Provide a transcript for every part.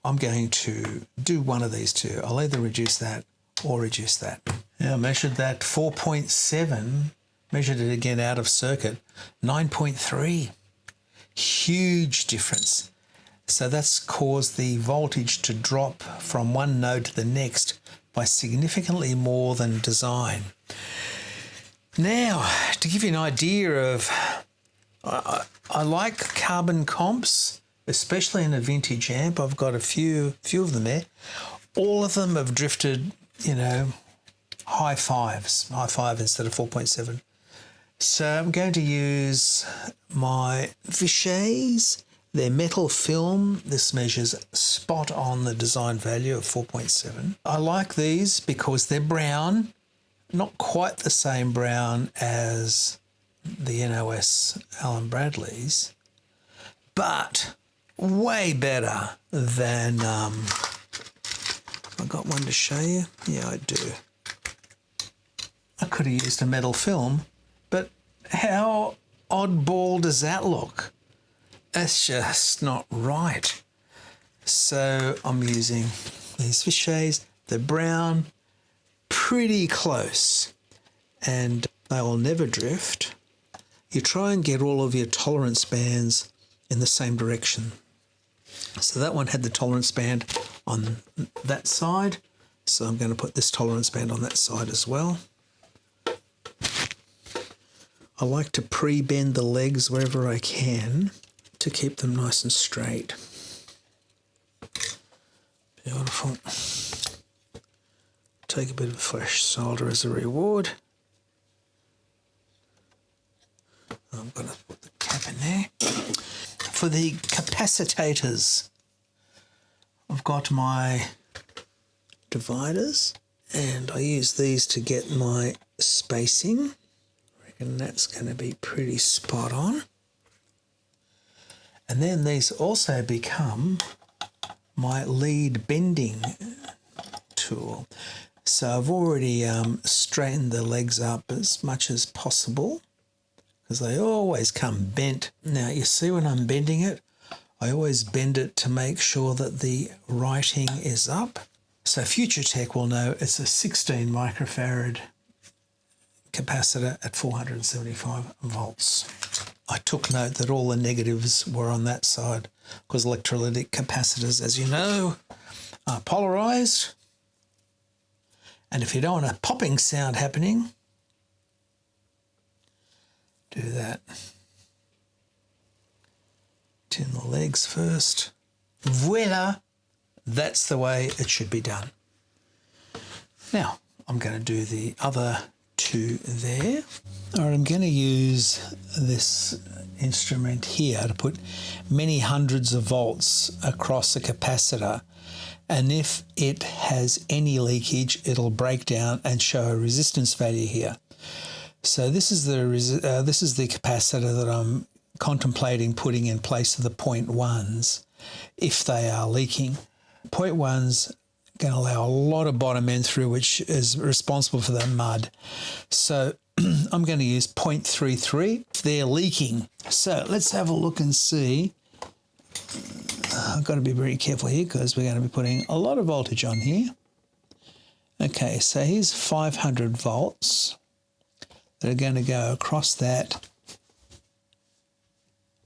I'm going to do one of these two. I'll either reduce that or reduce that. Now I measured that 4.7, measured it again out of circuit, 9.3. Huge difference. So that's caused the voltage to drop from one node to the next by significantly more than design. Now, to give you an idea of, I like carbon comps, especially in a vintage amp. I've got a few of them there. All of them have drifted, you know, high five instead of 4.7. So I'm going to use my Vichys. They're metal film. This measures spot on the design value of 4.7. I like these because they're brown, not quite the same brown as the NOS Allen Bradleys, but way better than, I got one to show you? Yeah, I do. I could have used a metal film, but how oddball does that look? That's just not right. So I'm using these Vichys. They're brown, pretty close, and they will never drift. You try and get all of your tolerance bands in the same direction. So that one had the tolerance band on that side, so I'm going to put this tolerance band on that side as well. I like to pre-bend the legs wherever I can to keep them nice and straight. Beautiful. Take a bit of fresh solder as a reward. I'm going to put the cap in there. For the capacitors, I've got my dividers, and I use these to get my spacing. I reckon that's going to be pretty spot on. And then these also become my lead bending tool. So I've already straightened the legs up as much as possible, because they always come bent. Now you see when I'm bending it, I always bend it to make sure that the writing is up. So Future Tech will know it's a 16 microfarad capacitor at 475 volts. I took note that all the negatives were on that side, because electrolytic capacitors, as you know, are polarized. And if you don't want a popping sound happening, do that. Tin the legs first. Voila! That's the way it should be done. Now, I'm going to do the other two there. All right, I'm going to use this instrument here to put many hundreds of volts across a capacitor, and if it has any leakage, it'll break down and show a resistance value here. So this is the capacitor that I'm contemplating putting in place of the 0.1s if they are leaking. 0.1s going to allow a lot of bottom end through, which is responsible for the mud. So I'm going to use 0.33 if they're leaking. So let's have a look and see. I've got to be very careful here because we're going to be putting a lot of voltage on here. Okay, so here's 500 volts that are going to go across that.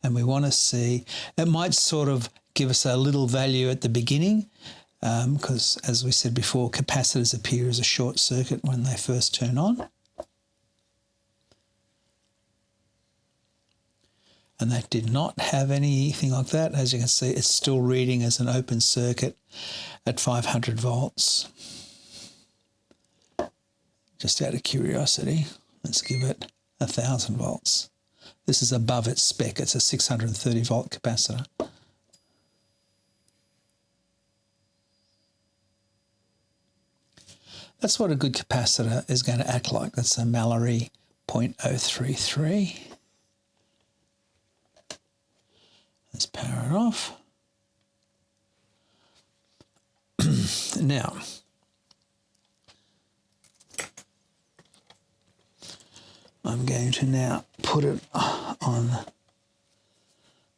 And we want to see, it might sort of give us a little value at the beginning, because as we said before, capacitors appear as a short circuit when they first turn on. And that did not have anything like that. As you can see, it's still reading as an open circuit at 500 volts. Just out of curiosity, let's give it 1000 volts. This is above its spec. It's a 630 volt capacitor. That's what a good capacitor is going to act like. That's a Mallory 0.033. Let's power it off. Now, I'm going to now put it on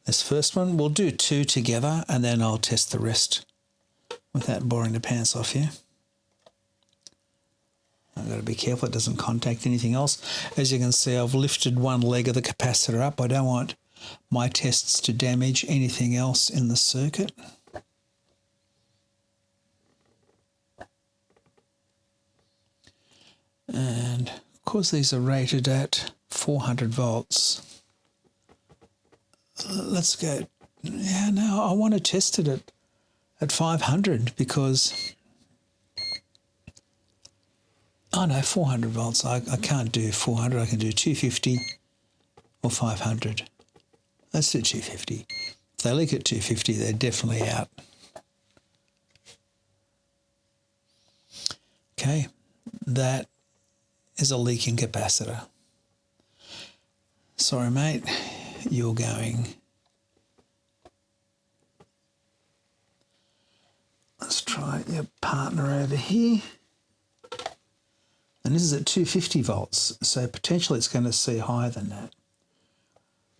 this first one. We'll do two together and then I'll test the rest without boring the pants off you. I've got to be careful it doesn't contact anything else. As you can see, I've lifted one leg of the capacitor up. I don't want my tests to damage anything else in the circuit. And of course these are rated at 400 volts. Let's go, yeah, no, I want to test it at 500 because, oh no, 400 volts, I can't do 400, I can do 250 or 500. Let's do 250. If they leak at 250, they're definitely out. Okay, that is a leaking capacitor. Sorry, mate, you're going. Let's try your partner over here. And this is at 250 volts, so potentially it's going to see higher than that.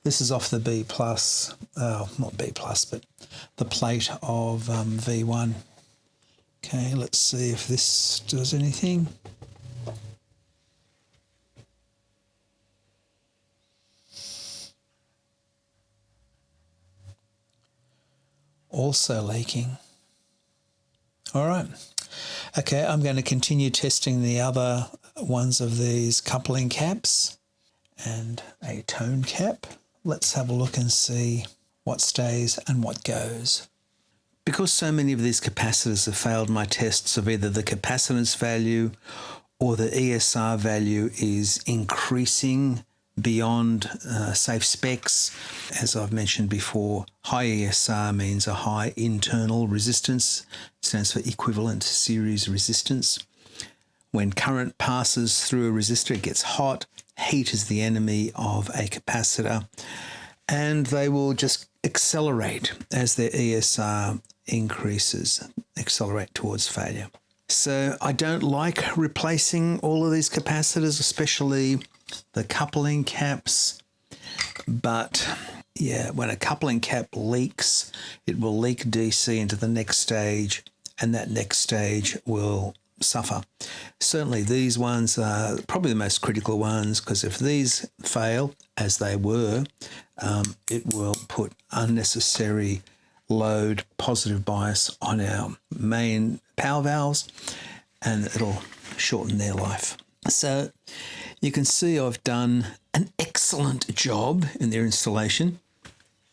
This is off the B+, not B+, but the plate of V1. Okay, let's see if this does anything. Also leaking. All right. Okay, I'm going to continue testing the other ones of these coupling caps and a tone cap. Let's have a look and see what stays and what goes. Because so many of these capacitors have failed my tests of either the capacitance value or the ESR value is increasing beyond safe specs. As I've mentioned before, high ESR means a high internal resistance. It stands for equivalent series resistance. When current passes through a resistor, it gets hot. Heat is the enemy of a capacitor, and they will just accelerate as their ESR increases, accelerate towards failure. So I don't like replacing all of these capacitors, especially the coupling caps, but yeah, when a coupling cap leaks, it will leak DC into the next stage, and that next stage will suffer. Certainly these ones are probably the most critical ones, because if these fail, as they were, it will put unnecessary load, positive bias on our main power valves, and it'll shorten their life. So you can see I've done an excellent job in their installation.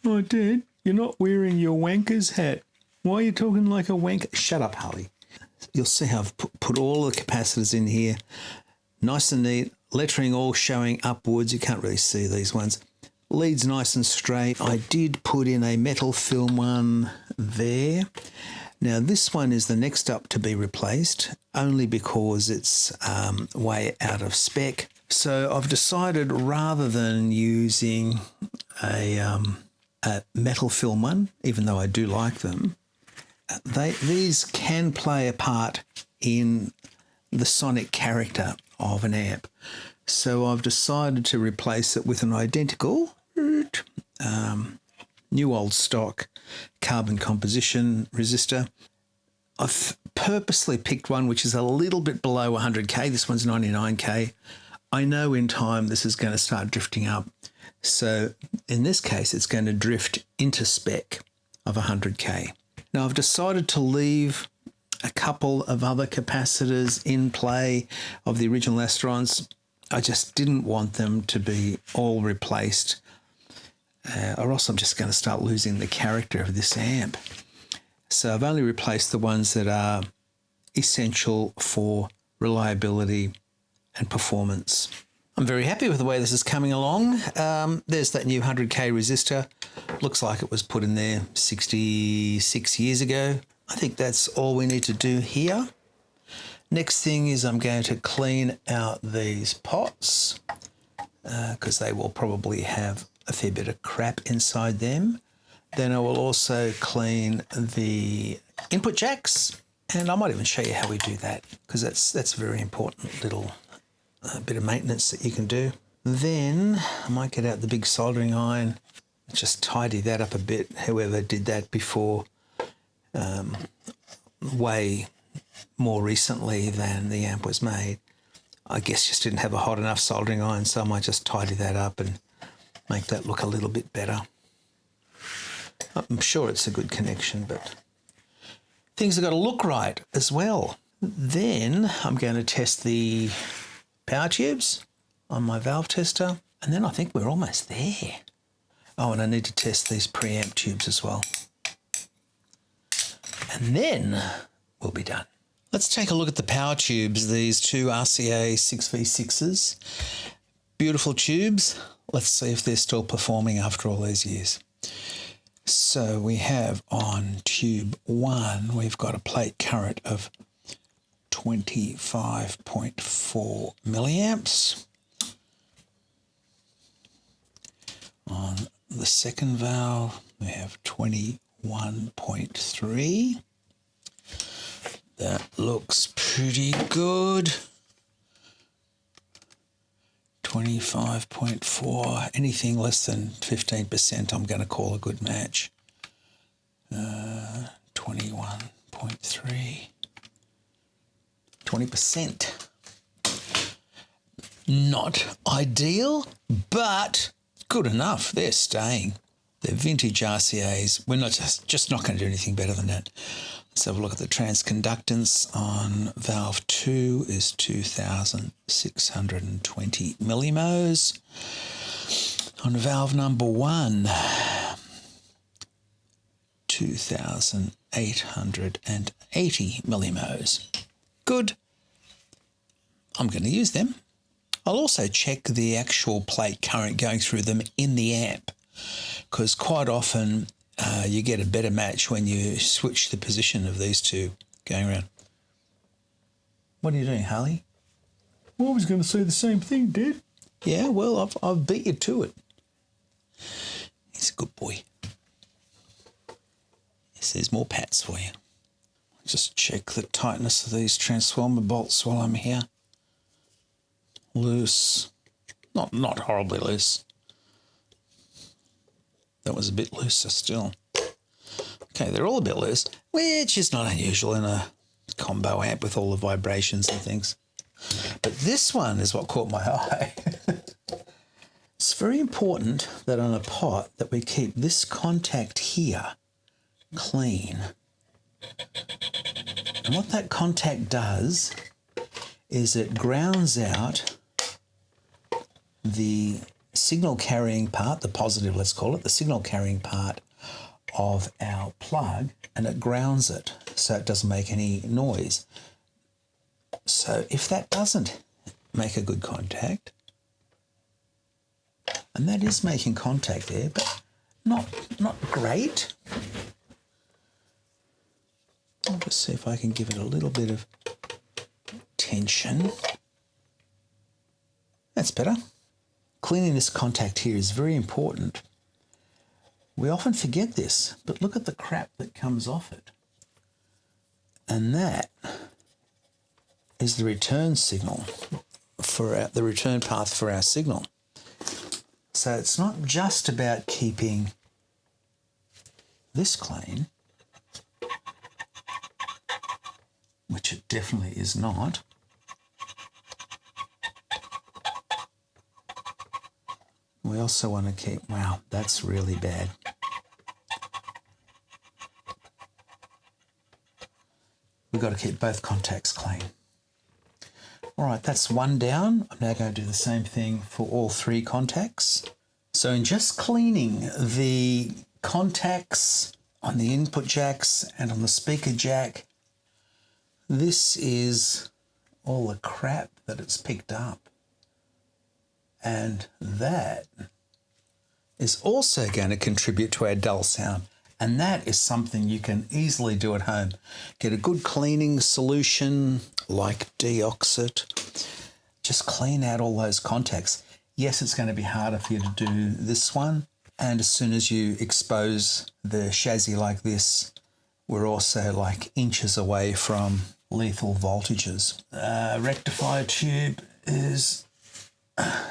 Oh, Dad, you're not wearing your wanker's hat. Why are you talking like a wanker? Shut up, Harley. You'll see how I've put all the capacitors in here. Nice and neat. Lettering all showing upwards. You can't really see these ones. Leads nice and straight. I did put in a metal film one there. Now this one is the next up to be replaced, only because it's way out of spec. So I've decided, rather than using a metal film one, even though I do like them, these can play a part in the sonic character of an amp. So I've decided to replace it with an identical new old stock carbon composition resistor. I've purposely picked one which is a little bit below 100K. This one's 99K. I know in time this is going to start drifting up. So in this case, it's going to drift into spec of 100K. Now I've decided to leave a couple of other capacitors in play of the original Astrons. I just didn't want them to be all replaced, or else I'm just going to start losing the character of this amp. So I've only replaced the ones that are essential for reliability and performance. I'm very happy with the way this is coming along. There's that new 100K resistor. Looks like it was put in there 66 years ago. I think that's all we need to do here. Next thing is I'm going to clean out these pots, because they will probably have a fair bit of crap inside them. Then I will also clean the input jacks, and I might even show you how we do that, because that's a very important little bit of maintenance that you can do. Then I might get out the big soldering iron, just tidy that up a bit. Whoever did that before way more recently than the amp was made. I guess just didn't have a hot enough soldering iron, so I might just tidy that up and make that look a little bit better. I'm sure it's a good connection, but things have got to look right as well. Then I'm going to test the power tubes on my valve tester, and then I think we're almost there. Oh, and I need to test these preamp tubes as well. And then we'll be done. Let's take a look at the power tubes, these two RCA 6V6s. Beautiful tubes. Let's see if they're still performing after all these years. So we have on tube 1, we've got a plate current of 25.4 milliamps. On the second valve, we have 21.3. That looks pretty good. 25.4. Anything less than 15% I'm going to call a good match. 21.3. 20%. Not ideal, but good enough. They're staying. They're vintage RCAs. We're not just not going to do anything better than that. Let's have a look at the transconductance on valve 2 is 2,620 millimos. On valve number 1, 2,880 millimos. Good. I'm going to use them. I'll also check the actual plate current going through them in the amp, because quite often you get a better match when you switch the position of these two going around. What are you doing, Harley? Well, I was going to say the same thing, Dad. Yeah, well, I've beat you to it. He's a good boy. Yes, there's more pats for you. Just check the tightness of these transformer bolts while I'm here. Loose. Not horribly loose. That was a bit looser still. Okay, they're all a bit loose, which is not unusual in a combo amp with all the vibrations and things. But this one is what caught my eye. It's very important that on a pot that we keep this contact here clean. And what that contact does is it grounds out the signal carrying part, the positive, let's call it, the signal carrying part of our plug, and it grounds it so it doesn't make any noise. So if that doesn't make a good contact, and that is making contact there, but not great. I'll just see if I can give it a little bit of tension. That's better. Cleaning this contact here is very important. We often forget this, but look at the crap that comes off it. And that is the return signal for the return path for our signal. So it's not just about keeping this clean, which it definitely is not. We also want to keep, wow, that's really bad. We've got to keep both contacts clean. All right, that's one down. I'm now going to do the same thing for all 3 contacts. So in just cleaning the contacts on the input jacks and on the speaker jack, this is all the crap that it's picked up. And that is also going to contribute to our dull sound. And that is something you can easily do at home. Get a good cleaning solution like Deoxit. Just clean out all those contacts. Yes, it's going to be harder for you to do this one. And as soon as you expose the chassis like this, we're also like inches away from lethal voltages. Rectifier tube is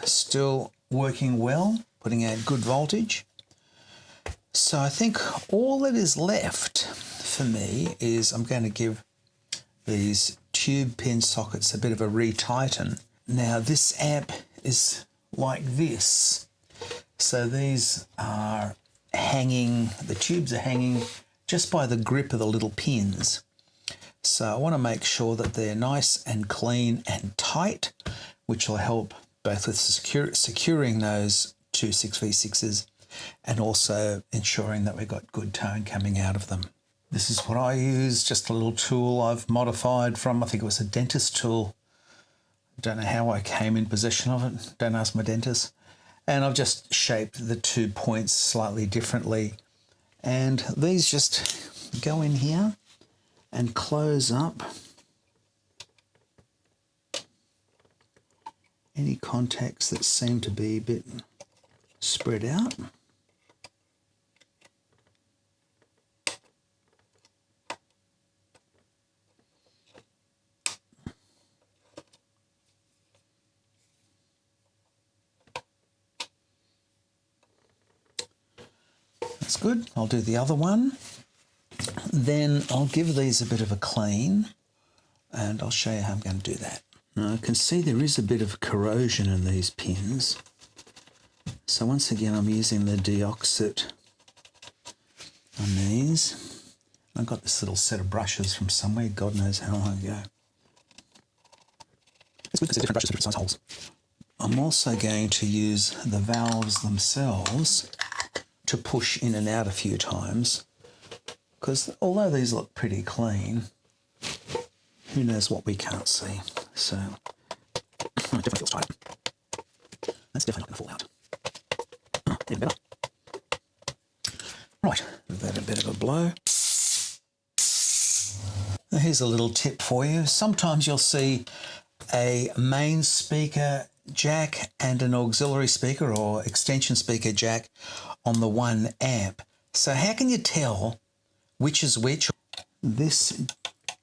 still working well, putting out good voltage. So I think all that is left for me is I'm going to give these tube pin sockets a bit of a retighten. Now this amp is like this. So these are hanging, the tubes are hanging just by the grip of the little pins. So I want to make sure that they're nice and clean and tight, which will help both with securing those two 6v6s and also ensuring that we've got good tone coming out of them. This is what I use, just a little tool I've modified from, I think it was a dentist tool. Don't know how I came in possession of it, don't ask my dentist. And I've just shaped the 2 points slightly differently. And these just go in here and close up any contacts that seem to be a bit spread out. That's good. I'll do the other one. Then I'll give these a bit of a clean and I'll show you how I'm going to do that. Now I can see there is a bit of corrosion in these pins. So once again I'm using the deoxit on these. I've got this little set of brushes from somewhere, God knows how long ago. It's good because they're different brushes for different size holes. I'm also going to use the valves themselves to push in and out a few times, because although these look pretty clean, who knows what we can't see. So it definitely feels tight. That's definitely not going to fall out. Oh, even better. Right, give that a bit of a blow. Now here's a little tip for you. Sometimes you'll see a main speaker jack and an auxiliary speaker or extension speaker jack on the one amp. So how can you tell which is which? This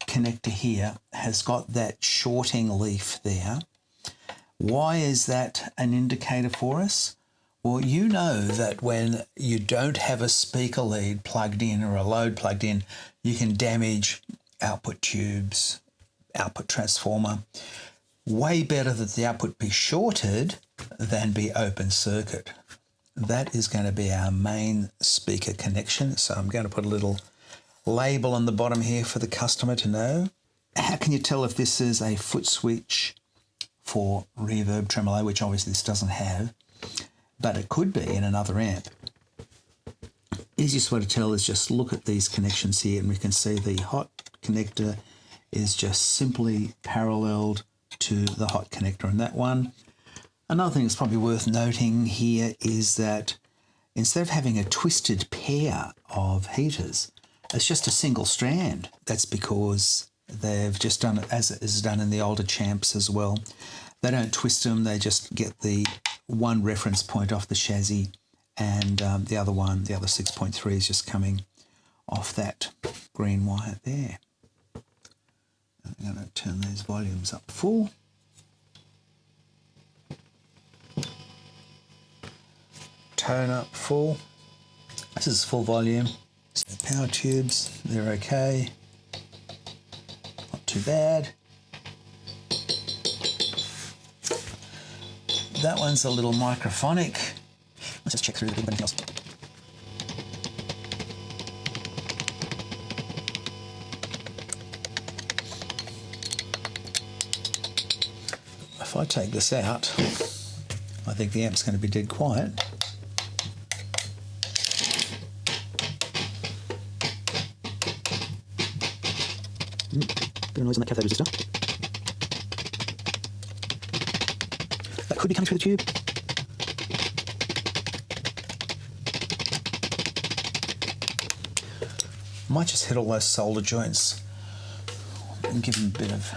connector here has got that shorting leaf there. Why is that an indicator for us? Well, you know that when you don't have a speaker lead plugged in or a load plugged in, you can damage output tubes, output transformer. Way better that the output be shorted than be open circuit. That is going to be our main speaker connection. So I'm going to put a little label on the bottom here for the customer to know. How can you tell if this is a foot switch for reverb tremolo, which obviously this doesn't have, but it could be in another amp? Easiest way to tell is just look at these connections here and we can see the hot connector is just simply paralleled to the hot connector on that one. Another thing that's probably worth noting here is that instead of having a twisted pair of heaters, it's just a single strand. That's because they've just done it as it is done in the older champs as well. They don't twist them, they just get the one reference point off the chassis and the other one, the other 6.3 is just coming off that green wire there. I'm going to turn these volumes up full. Tone up full. This is full volume. So power tubes, they're okay. Not too bad. That one's a little microphonic. Let's just check through the anything else. If I take this out, I think the amp's going to be dead quiet. Bit of noise on that cathode resistor. That could be coming through the tube. Might just hit all those solder joints and give them a bit of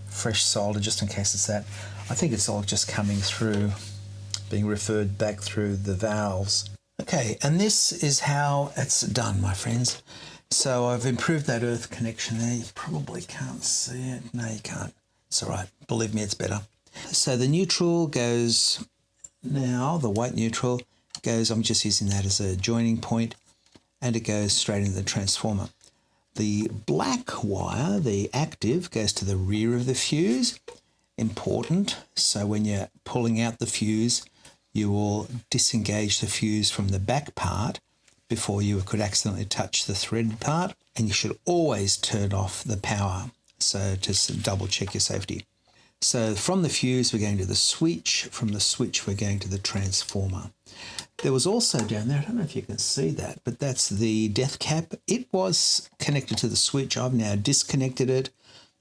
fresh solder just in case it's that. I think it's all just coming through, being referred back through the valves. Okay, and this is how it's done, my friends. So I've improved that earth connection there. You probably can't see it. No, you can't. It's all right. Believe me, it's better. So the neutral goes now, the white neutral goes, I'm just using that as a joining point, and it goes straight into the transformer. The black wire, the active, goes to the rear of the fuse. Important. So when you're pulling out the fuse, you will disengage the fuse from the back part before you could accidentally touch the thread part. And you should always turn off the power. So just double check your safety. So from the fuse, we're going to the switch. From the switch, we're going to the transformer. There was also down there, I don't know if you can see that, but that's the death cap. It was connected to the switch. I've now disconnected it,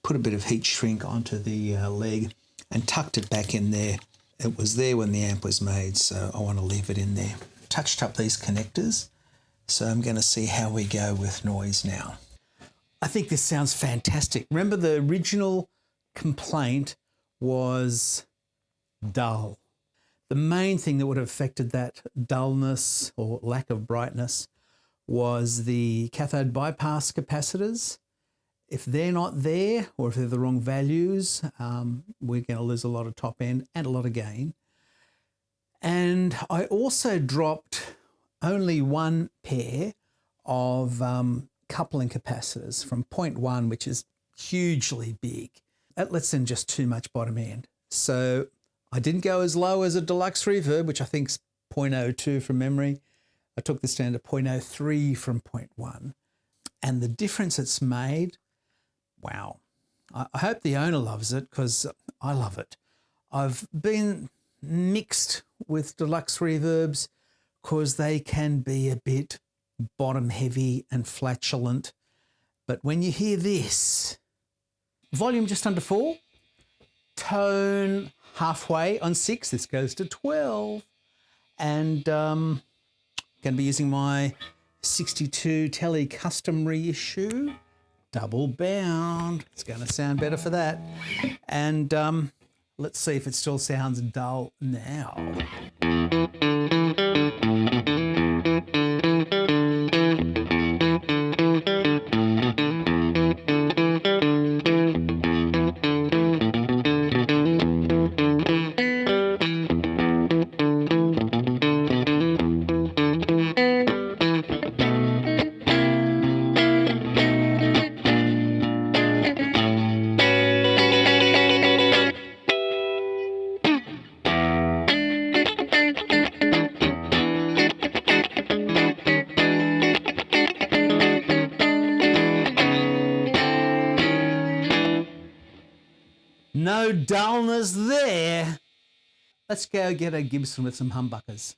put a bit of heat shrink onto the leg and tucked it back in there. It was there when the amp was made, so I want to leave it in there. Touched up these connectors, so I'm going to see how we go with noise now. I think this sounds fantastic. Remember, the original complaint was dull. The main thing that would have affected that dullness or lack of brightness was the cathode bypass capacitors. If they're not there, or if they're the wrong values, we're going to lose a lot of top end and a lot of gain. And I also dropped only one pair of coupling capacitors from 0.1, which is hugely big. That lets in just too much bottom end. So I didn't go as low as a deluxe reverb, which I think is 0.02 from memory. I took this down to 0.03 from 0.1. And the difference it's made, wow. I hope the owner loves it, because I love it. I've been mixed with deluxe reverbs because they can be a bit bottom heavy and flatulent. But when you hear this, volume just under 4, tone halfway on 6, this goes to 12. And going to be using my 62 Tele Custom reissue, double bound. It's going to sound better for that. And let's see if it still sounds dull now. No dullness there. Let's go get a Gibson with some humbuckers.